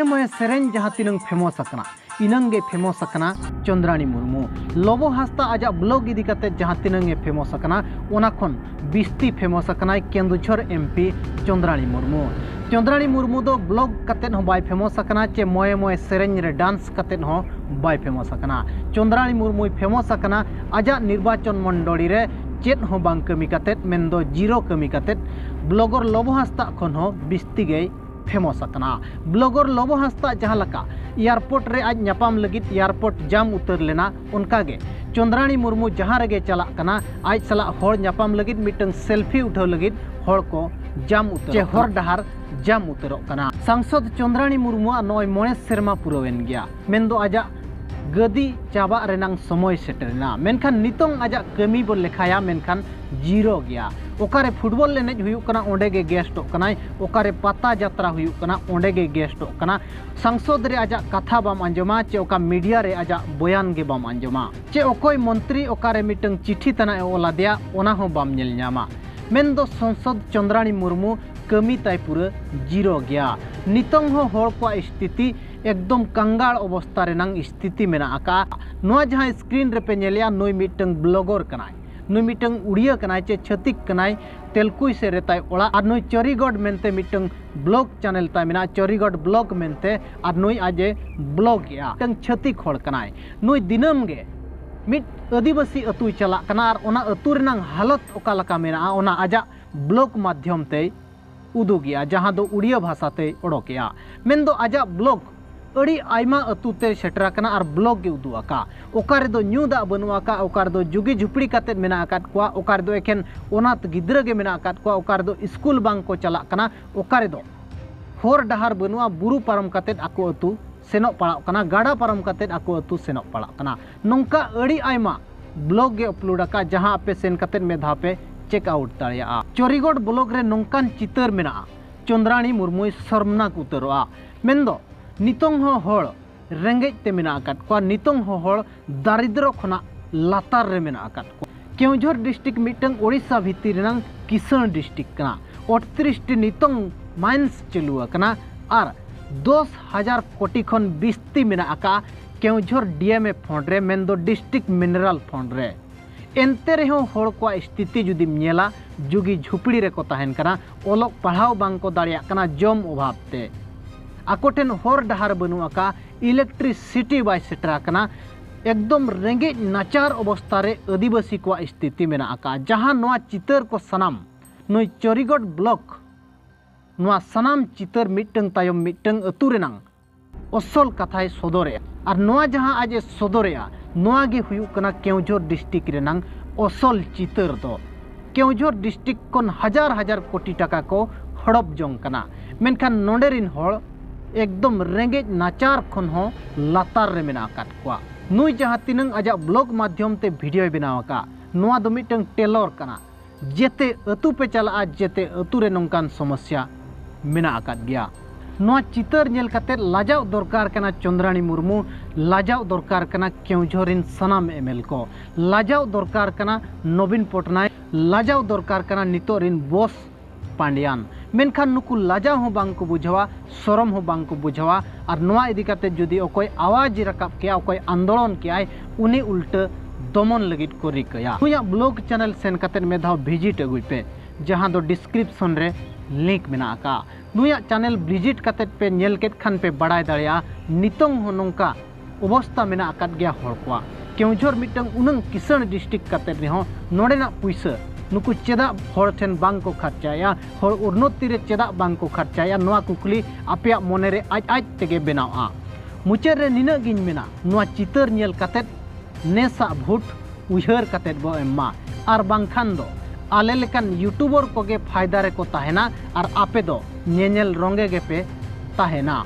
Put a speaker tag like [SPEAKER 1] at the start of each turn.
[SPEAKER 1] मैं सेरें जहाँ तीनंग famous अकना इनंगे famous अकना Chandrani Murmu Lobo हास्ता आजा ब्लॉग इदी कते जहाँ तीनंगे फेमस अकना ओना खन बिस्ती फेमस अकना केंदुझर एमपी चंद्राणी मुर्मू दो ब्लॉग कते हो बाय फेमस अकना चे मोए मोए सेरें रे डांस कते हो bye famous अकना Chandrani Murmu famous अकना आजा निर्वाचन मंडली रे चेत हो बांग कमी कते मेंदो जीरो कमी कते ब्लॉगर लोबो हास्ता खन हो बिस्ती गे फेमस अकना ब्लॉगर लोबो हास्ता जहाँ लका एयरपोर्ट रे आज नापाम लगित एयरपोर्ट जाम उतर लेना उनकागे चंद्राणी मुर्मू जहाँ रगे चला कना आज सला होड़ नापाम लगित मिटंग सेल्फी उठाव लगित होड़ को जाम उतर चे होड़ डहार जाम उतरो कना सांसद चंद्राणी मुर्मू नय मोणे सेरमा पुरवेन गया मेंदो आजा गदी चाबा रेनांग समय सेटरना मेनखान नितोंग आजा कमी बो लेखाया मेनखान जीरो गया ओकारे फुटबॉल एनेज हुयुक कना ओंडे गे गेस्टो कनाय ओकारे पता यात्रा हुयुक कना ओंडे गे गेस्टो कना संसद रे आजा कथा बाम अंजमा चे ओका मीडिया रे आजा बयान गे बाम अंजमा चे ओकोय मंत्री ओकारे मिटंग चिठी तना ओला दिया ओना हो बाम नेल न्यामा मेनदो संसद चंद्राणी मुर्मू कमी ताय पूरा जीरो गया नितोंग हो होड़ को स्थिति एकदम कंगाल अवस्था रेनांग स्थिति मेना आका नोआ जहां स्क्रीन रे पे नेलिया नोय मिटंग ब्लॉगर कनाय नोय मिटंग उड़िया कनाय चे छतिक कनाय तेलकुई से रेताय ओला आर नोय चरीगढ़ मेनते मिटंग ब्लॉग चैनल ता मेना चरीगढ़ ब्लॉग मेनते आर नोय आजे ब्लॉग या मिटंग छतिक होड़ कनाय नोय दिनम गे मिट आदिवासी अतुय चला कना आर ओना अतु रेनांग हालत ओका लका मेना ओना आजा ब्लॉग माध्यम ते उदुगिया जहां दो उड़िया भाषा ते ओडोकिया मेनदो आजा ब्लॉग अड़ी आयमा अतु ते सेटरा कना आर ब्लॉग गे उदु आका ओकारे दो न्यू दा बनुआ का ओकारे दो जुगी झुपड़ी काते मेना आकात कोआ ओकारे दो एकेन ओनात गिद्रा गे मेना आकात कोआ ओकारे दो स्कूल बांग को चला कना ओकारे दो होर डहार बनुआ बुरु पारम काते आको अतु सेनो पड़ा कना गाड़ा पारम काते आको अतु सेनो पड़ा कना नोंका अड़ी आयमा ब्लॉग गे अपलोड आका जहां आपे सेन काते मेधा पे चेक आउट दाड़िया चरीगढ़ ब्लॉग रे नोंकान चितर मेना चंद्राणी मुर्मू शर्मनाक उतरोआ मेंदो नितोंग हो होड़ रेंगेज ते मेना आकात को नितोंग हो होड़ दारिद्र खना लातार रे मेना आकात को केवझर डिस्ट्रिक्ट मिटंग ओडिशा भितर रेनांग किसान डिस्ट्रिक्ट कना 38 टी नितोंग माइंस चलुआ कना आर 10,000 कोटी खन बिस्ती मेना आका केवझर डीएमए फंड रे मेंदो डिस्ट्रिक्ट मिनरल फंड रे एनते रहो होड़ को स्थिति जुदी नेला जुगी झुपड़ी रे को तहन कना ओलोक पढ़ाव बांग को दाड़िया कना जम अभाव ते आकोटेन होर डहार बनुआ का इलेक्ट्रिसिटी बाय सेटरा कना एकदम रेंगे नाचार अवस्था रे आदिवासी को स्थिति मेना आका जहां नोआ चितर को सनाम नोय चरीगढ़ ब्लॉक नोआ सनाम चितर मिटंग तायम मिटंग अतु रेनांग असल कथाय सदरे और नोआ जहां आज सदरे नोआ गे हुयुक कना केवझर डिस्ट्रिक्ट रेनांग असल चितर दो केवझर डिस्ट्रिक्ट कोन हजार हजार कोटी टाका को हड़प जोंग कना मेनखान नोंडेरिन होड़ एकदम रेंगेज नाचार खन हो लातार रे मेना आकात कोआ नुई जहां तिनंग आजा ब्लॉग माध्यम ते वीडियो बनावा का नोआ दो मिटंग टेलर कना जेते अतु पे चला जेते अतु रे नोंकान समस्या मेना आकात गया नोआ चितर नेल काते लाजाव दरकार कना चंद्राणी मुर्मू लाजाव दरकार कना केवझरिन सनाम एमएल को लाजाव दरकार कना नवीन पटनायक लाजाव दरकार कना नितोरिन बॉस पांडियान मेनखान नुकु लाजा हो बांग को बुझावा शरम हो बांग को बुझावा और नोआ इदी काते जुदी ओकोय आवाज रकाब के ओकोय आंदोलन के आय उनी उल्ट दमन लगित को रिकया नुया ब्लॉग चैनल सेन काते मेधा विजिट अगुई पे जहां दो डिस्क्रिप्शन रे लिंक मेना का नुया चैनल विजिट काते पे नेल केत खान पे बड़ाय दाड़िया नितोंग हो नोंका अवस्था मेना आकात गया होड़ को केवझर मिटंग उनंग किसान डिस्ट्रिक्ट काते रेहो नोडेना पुइसा नुकु चेदा होड़ ठेन बांग को खर्चाया होड़ उन्नति रे चेदा बांग को खर्चाया नोआ कुकली आपेया मोने रे आज आज तेगे बनावा मुचार रे निना गिन मेना नोआ चितर नेल काते नेसा भूट उहर काते बो एम्मा आर बांगखान दो आले लेकान यूट्यूबर कोगे फायदा रे को ताहेना आर आपे दो नेनेल रोंगे गे पे ताहेना।